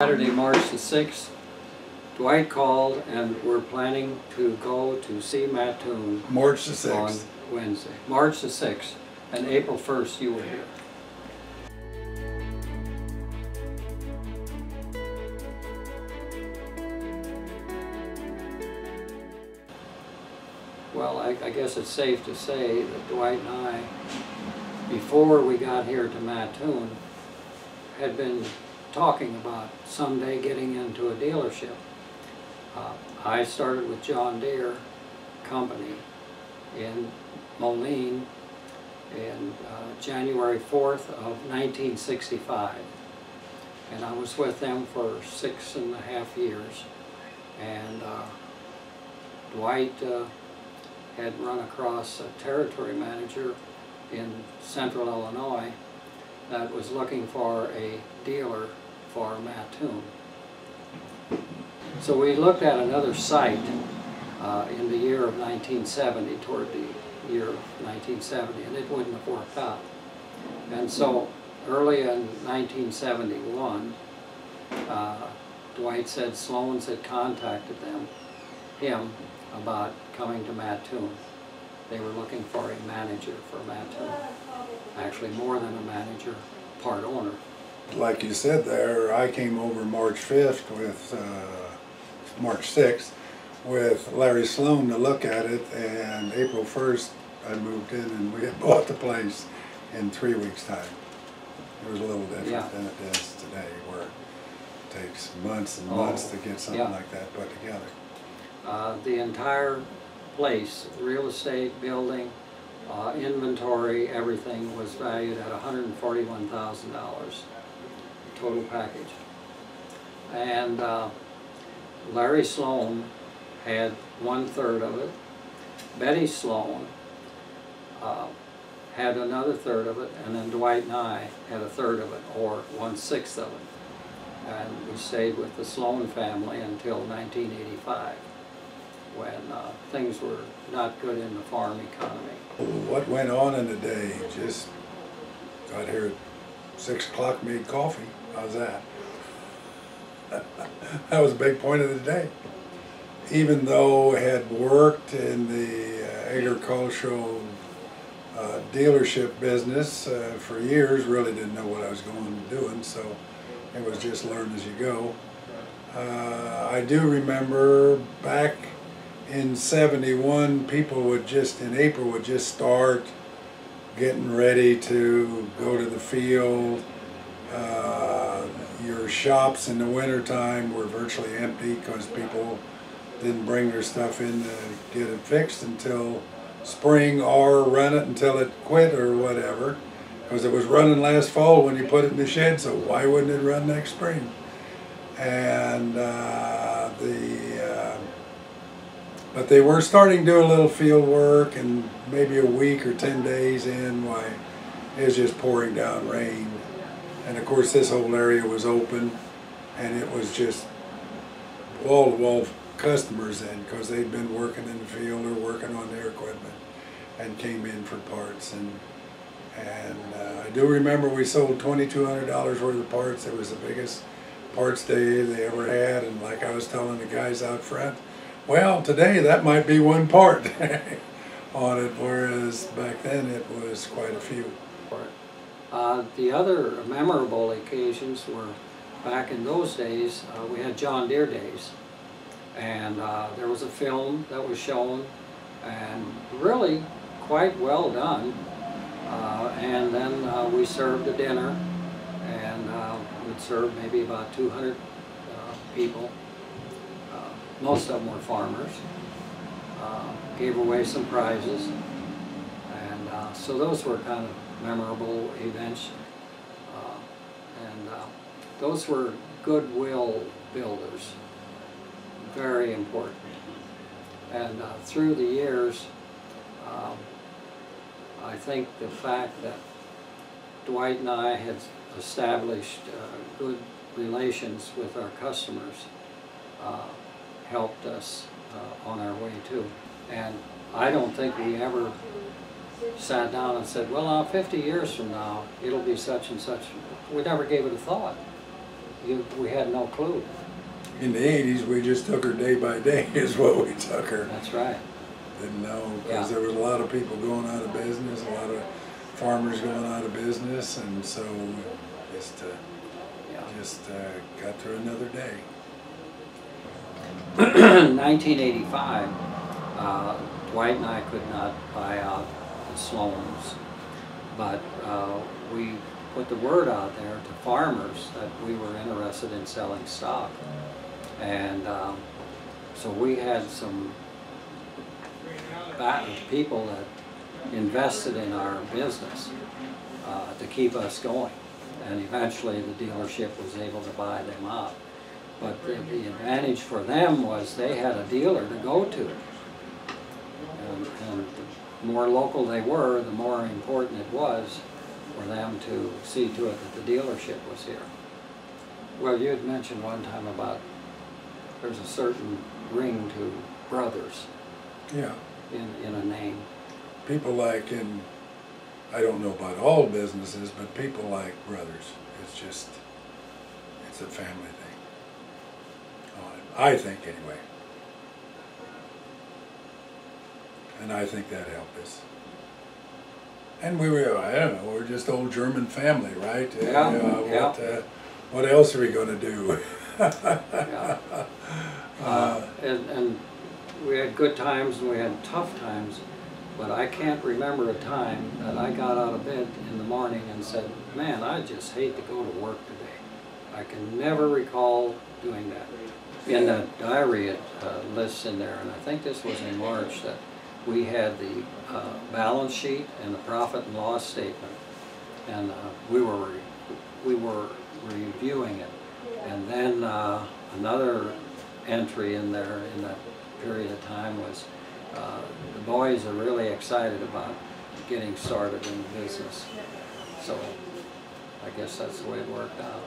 Saturday, March the 6th, Dwight called and we're planning to go to see Mattoon March the 6th. on Wednesday. March the 6th, and April 1st you were here. Well, I guess it's safe to say that Dwight and I, before we got here to Mattoon, had been talking about someday getting into a dealership. I started with John Deere Company in Moline in January 4th of 1965. And I was with them for 6.5 years. And Dwight had run across a territory manager in central Illinois that was looking for a dealer for Mattoon. So we looked at another site in the year of 1970, toward the year of 1970, and it wouldn't have worked out. And so early in 1971, Dwight said Sloan's had contacted him about coming to Mattoon. They were looking for a manager for Mattoon. Actually more than a manager, part owner. Like you said there, I came over March 5th with, March 6th with Larry Sloan to look at it, and April 1st I moved in and we had bought the place in 3 weeks' time. It was a little different than it is today, where it takes months and months to get something like that put together. The entire place, real estate, building, inventory, everything was valued at $141,000, total package. And Larry Sloan had 1/3 of it. Betty Sloan had another 1/3 of it, and then Dwight and I had 1/3 of it, or 1/6 of it. And we stayed with the Sloan family until 1985. When things were not good in the farm economy. What went on in the day? Just got here at 6 o'clock, made coffee. How's that? That was a big point of the day. Even though I had worked in the agricultural dealership business for years, really didn't know what I was going and doing, so it was just learn as you go. I do remember back in '71, people would just, in April, would just start getting ready to go to the field. Your shops in the wintertime were virtually empty because people didn't bring their stuff in to get it fixed until spring, or run it until it quit or whatever, because it was running last fall when you put it in the shed, so why wouldn't it run next spring? And but they were starting to do a little field work, and maybe a week or 10 days in, why it was just pouring down rain. And of course this whole area was open, and it was just wall-to-wall customers in, because they'd been working in the field or working on their equipment and came in for parts. And I do remember we sold $2,200 worth of parts. It was the biggest parts day they ever had, and like I was telling the guys out front, well, today that might be one part on it, whereas back then it was quite a few. The other memorable occasions were, back in those days, we had John Deere days, and there was a film that was shown, and really quite well done. And then we served a dinner, and we'd serve maybe about 200 people. Most of them were farmers. Gave away some prizes, and so those were kind of memorable events. And those were goodwill builders, very important. And through the years, I think the fact that Dwight and I had established good relations with our customers helped us on our way too. And I don't think we ever sat down and said, well, 50 years from now, it'll be such and such. We never gave it a thought. we had no clue. In the 80s, we just took her day by day is what we took her. That's right. Didn't know, because there was a lot of people going out of business, a lot of farmers going out of business, and so just got through another day. In 1985, Dwight and I could not buy out the Sloans, but we put the word out there to farmers that we were interested in selling stock. And so we had some people that invested in our business to keep us going. And eventually the dealership was able to buy them out. But the advantage for them was they had a dealer to go to. And the more local they were, the more important it was for them to see to it that the dealership was here. Well, you had mentioned one time about there's a certain ring to brothers. Yeah. In a name. People like I don't know about all businesses, but people like brothers. It's a family thing. I think anyway. And I think that helped us. And we were, I don't know, we're just old German family, right? Yeah. What else are we going to do? Yeah. And we had good times and we had tough times, but I can't remember a time that I got out of bed in the morning and said, man, I just hate to go to work today. I can never recall doing that. In the diary, it lists in there, and I think this was in March, that we had the balance sheet and the profit and loss statement, and we were reviewing it. And then another entry in there in that period of time was the boys are really excited about getting started in the business. So I guess that's the way it worked out.